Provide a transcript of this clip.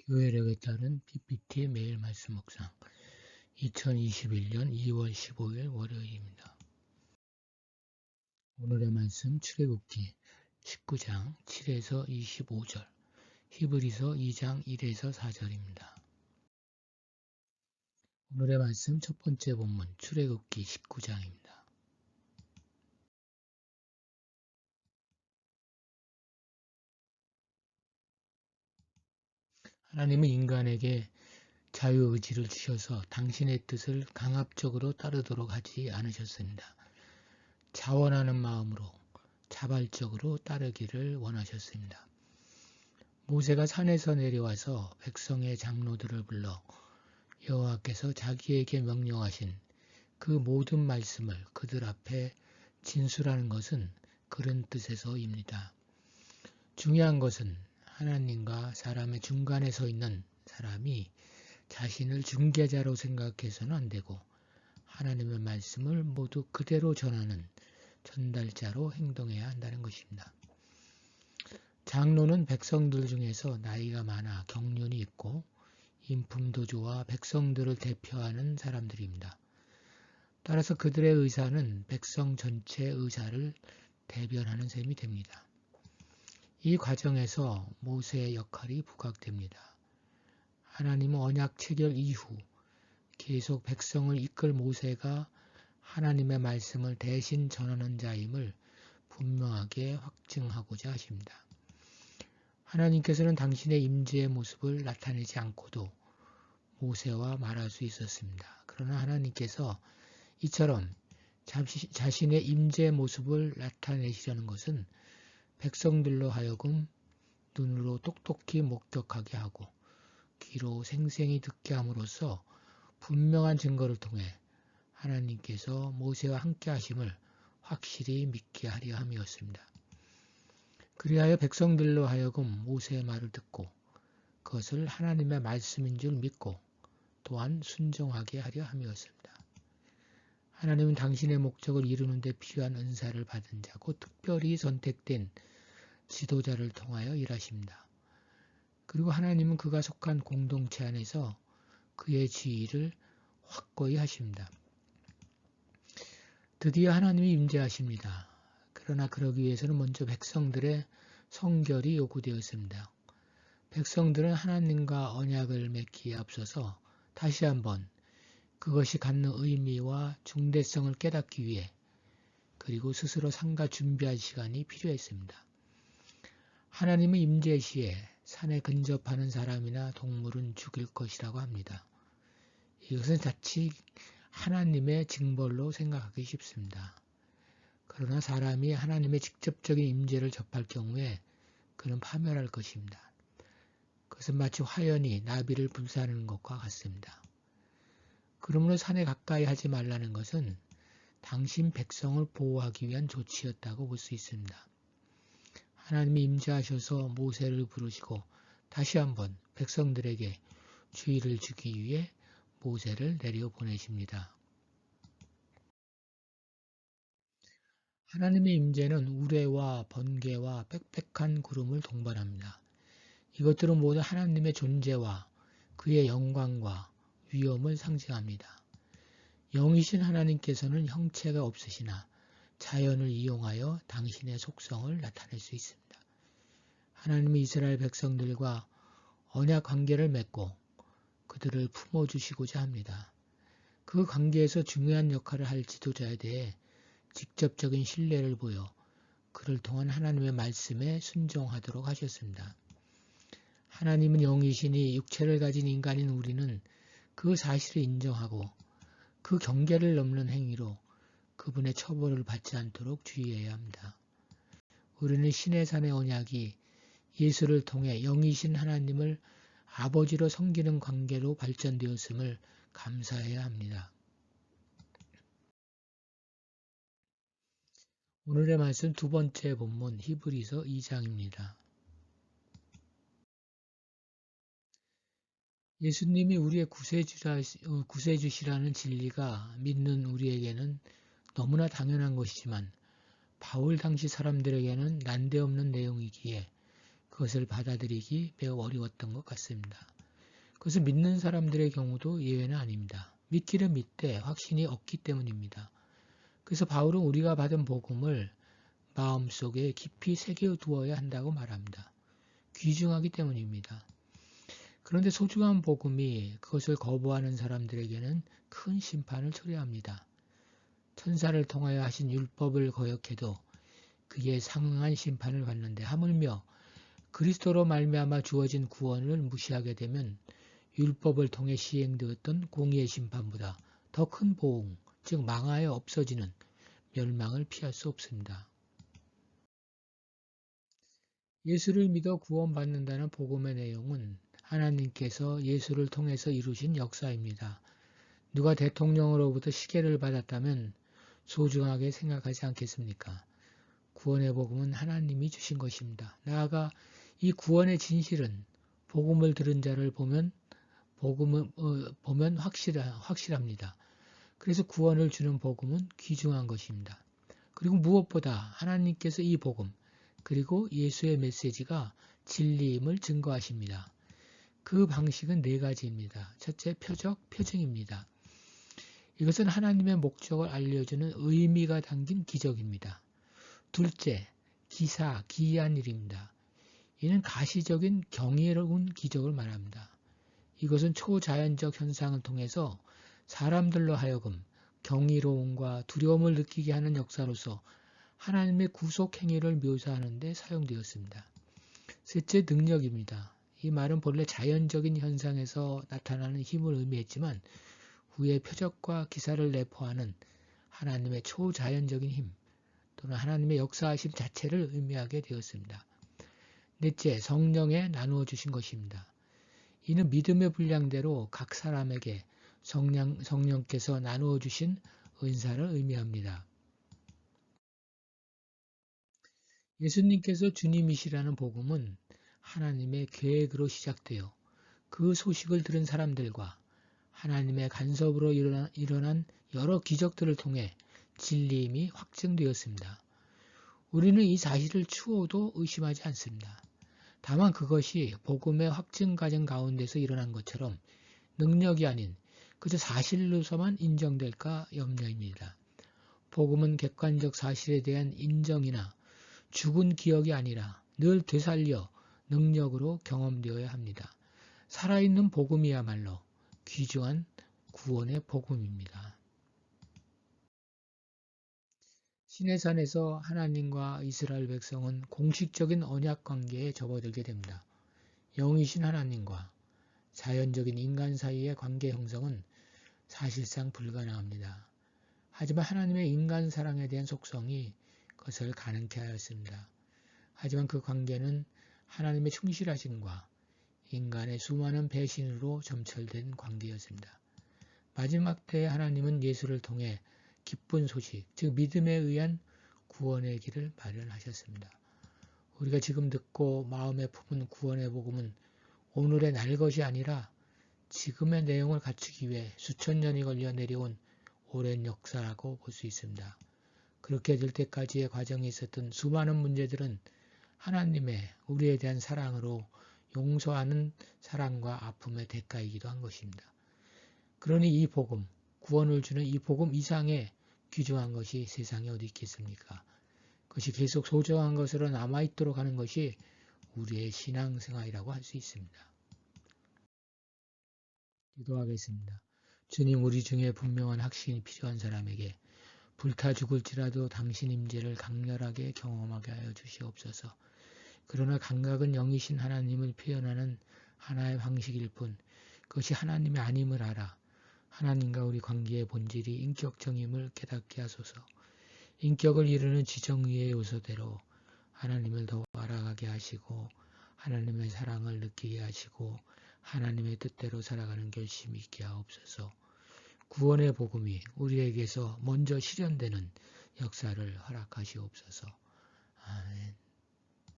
교회력에 따른 PPT 매일 말씀 묵상 2021년 2월 15일 월요일입니다. 오늘의 말씀 출애굽기 19장 7에서 25절, 히브리서 2장 1에서 4절입니다. 오늘의 말씀 첫 번째 본문 출애굽기 19장입니다. 하나님은 인간에게 자유의지를 주셔서 당신의 뜻을 강압적으로 따르도록 하지 않으셨습니다. 자원하는 마음으로 자발적으로 따르기를 원하셨습니다. 모세가 산에서 내려와서 백성의 장로들을 불러 여호와께서 자기에게 명령하신 그 모든 말씀을 그들 앞에 진술하는 것은 그런 뜻에서입니다. 중요한 것은 하나님과 사람의 중간에 서 있는 사람이 자신을 중개자로 생각해서는 안 되고 하나님의 말씀을 모두 그대로 전하는 전달자로 행동해야 한다는 것입니다. 장로는 백성들 중에서 나이가 많아 경륜이 있고 인품도 좋아 백성들을 대표하는 사람들입니다. 따라서 그들의 의사는 백성 전체의 의사를 대변하는 셈이 됩니다. 이 과정에서 모세의 역할이 부각됩니다. 하나님은 언약 체결 이후 계속 백성을 이끌 모세가 하나님의 말씀을 대신 전하는 자임을 분명하게 확증하고자 하십니다. 하나님께서는 당신의 임재의 모습을 나타내지 않고도 모세와 말할 수 있었습니다. 그러나 하나님께서 이처럼 자신의 임재의 모습을 나타내시려는 것은 백성들로 하여금 눈으로 똑똑히 목격하게 하고 귀로 생생히 듣게 함으로써 분명한 증거를 통해 하나님께서 모세와 함께 하심을 확실히 믿게 하려 함이었습니다. 그리하여 백성들로 하여금 모세의 말을 듣고 그것을 하나님의 말씀인 줄 믿고 또한 순종하게 하려 함이었습니다. 하나님은 당신의 목적을 이루는 데 필요한 은사를 받은 자고 특별히 선택된 지도자를 통하여 일하십니다. 그리고 하나님은 그가 속한 공동체 안에서 그의 지위를 확고히 하십니다. 드디어 하나님이 임재하십니다. 그러나 그러기 위해서는 먼저 백성들의 성결이 요구되었습니다. 백성들은 하나님과 언약을 맺기에 앞서서 다시 한번 그것이 갖는 의미와 중대성을 깨닫기 위해 그리고 스스로 삼가 준비할 시간이 필요했습니다. 하나님은 임재 시에 산에 근접하는 사람이나 동물은 죽일 것이라고 합니다. 이것은 자칫 하나님의 징벌로 생각하기 쉽습니다. 그러나 사람이 하나님의 직접적인 임재를 접할 경우에 그는 파멸할 것입니다. 그것은 마치 화연이 나비를 불사르는 것과 같습니다. 그러므로 산에 가까이 하지 말라는 것은 당신 백성을 보호하기 위한 조치였다고 볼 수 있습니다. 하나님이 임재하셔서 모세를 부르시고 다시 한번 백성들에게 주의를 주기 위해 모세를 내려보내십니다. 하나님의 임재는 우레와 번개와 빽빽한 구름을 동반합니다. 이것들은 모두 하나님의 존재와 그의 영광과 위엄을 상징합니다. 영이신 하나님께서는 형체가 없으시나 자연을 이용하여 당신의 속성을 나타낼 수 있습니다. 하나님이 이스라엘 백성들과 언약 관계를 맺고 그들을 품어주시고자 합니다. 그 관계에서 중요한 역할을 할 지도자에 대해 직접적인 신뢰를 보여 그를 통한 하나님의 말씀에 순종하도록 하셨습니다. 하나님은 영이시니 육체를 가진 인간인 우리는 그 사실을 인정하고 그 경계를 넘는 행위로 그분의 처벌을 받지 않도록 주의해야 합니다. 우리는 신의 산의 언약이 예수를 통해 영이신 하나님을 아버지로 섬기는 관계로 발전되었음을 감사해야 합니다. 오늘의 말씀 두 번째 본문 히브리서 2장입니다. 예수님이 우리의 구세주시라는 진리가 믿는 우리에게는 너무나 당연한 것이지만 바울 당시 사람들에게는 난데없는 내용이기에 그것을 받아들이기 매우 어려웠던 것 같습니다. 그것을 믿는 사람들의 경우도 예외는 아닙니다. 믿기를 믿되 확신이 없기 때문입니다. 그래서 바울은 우리가 받은 복음을 마음속에 깊이 새겨두어야 한다고 말합니다. 귀중하기 때문입니다. 그런데 소중한 복음이 그것을 거부하는 사람들에게는 큰 심판을 초래합니다. 천사를 통하여 하신 율법을 거역해도 그에 상응한 심판을 받는데 하물며 그리스도로 말미암아 주어진 구원을 무시하게 되면 율법을 통해 시행되었던 공의의 심판보다 더 큰 보응, 즉 망하여 없어지는 멸망을 피할 수 없습니다. 예수를 믿어 구원받는다는 복음의 내용은 하나님께서 예수를 통해서 이루신 역사입니다. 누가 대통령으로부터 시계를 받았다면 소중하게 생각하지 않겠습니까? 구원의 복음은 하나님이 주신 것입니다. 나아가 이 구원의 진실은 복음을 들은 자를 보면 확실합니다. 그래서 구원을 주는 복음은 귀중한 것입니다. 그리고 무엇보다 하나님께서 이 복음 그리고 예수의 메시지가 진리임을 증거하십니다. 그 방식은 네 가지입니다. 첫째, 표징입니다. 이것은 하나님의 목적을 알려주는 의미가 담긴 기적입니다. 둘째, 기이한 일입니다. 이는 가시적인 경이로운 기적을 말합니다. 이것은 초자연적 현상을 통해서 사람들로 하여금 경이로움과 두려움을 느끼게 하는 역사로서 하나님의 구속 행위를 묘사하는 데 사용되었습니다. 셋째, 능력입니다. 이 말은 본래 자연적인 현상에서 나타나는 힘을 의미했지만 후에 표적과 기사를 내포하는 하나님의 초자연적인 힘 또는 하나님의 역사하심 자체를 의미하게 되었습니다. 넷째, 성령에 나누어 주신 것입니다. 이는 믿음의 분량대로 각 사람에게 성령께서 나누어 주신 은사를 의미합니다. 예수님께서 주님이시라는 복음은 하나님의 계획으로 시작되어 그 소식을 들은 사람들과 하나님의 간섭으로 일어난 여러 기적들을 통해 진리임이 확증되었습니다. 우리는 이 사실을 추호도 의심하지 않습니다. 다만 그것이 복음의 확증 과정 가운데서 일어난 것처럼 능력이 아닌 그저 사실로서만 인정될까 염려입니다. 복음은 객관적 사실에 대한 인정이나 죽은 기억이 아니라 늘 되살려 능력으로 경험되어야 합니다. 살아있는 복음이야말로 귀중한 구원의 복음입니다. 시내산에서 하나님과 이스라엘 백성은 공식적인 언약 관계에 접어들게 됩니다. 영이신 하나님과 자연적인 인간 사이의 관계 형성은 사실상 불가능합니다. 하지만 하나님의 인간 사랑에 대한 속성이 그것을 가능케 하였습니다. 하지만 그 관계는 하나님의 충실하심과 인간의 수많은 배신으로 점철된 관계였습니다. 마지막 때에 하나님은 예수를 통해 기쁜 소식, 즉 믿음에 의한 구원의 길을 마련하셨습니다. 우리가 지금 듣고 마음에 품은 구원의 복음은 오늘의 날 것이 아니라 지금의 내용을 갖추기 위해 수천 년이 걸려 내려온 오랜 역사라고 볼 수 있습니다. 그렇게 될 때까지의 과정에 있었던 수많은 문제들은 하나님의 우리에 대한 사랑으로 용서하는 사랑과 아픔의 대가이기도 한 것입니다. 그러니 이 복음, 구원을 주는 이 복음 이상의 귀중한 것이 세상에 어디 있겠습니까? 그것이 계속 소중한 것으로 남아있도록 하는 것이 우리의 신앙생활이라고 할 수 있습니다. 기도하겠습니다. 주님, 우리 중에 분명한 확신이 필요한 사람에게 불타 죽을지라도 당신 임재를 강렬하게 경험하게 하여 주시옵소서. 그러나 감각은 영이신 하나님을 표현하는 하나의 방식일 뿐 그것이 하나님의 아님을 알아 하나님과 우리 관계의 본질이 인격정임을 깨닫게 하소서. 인격을 이루는 지정의의 요소대로 하나님을 더 알아가게 하시고 하나님의 사랑을 느끼게 하시고 하나님의 뜻대로 살아가는 결심이 있게 하옵소서. 구원의 복음이 우리에게서 먼저 실현되는 역사를 허락하시옵소서. 아멘.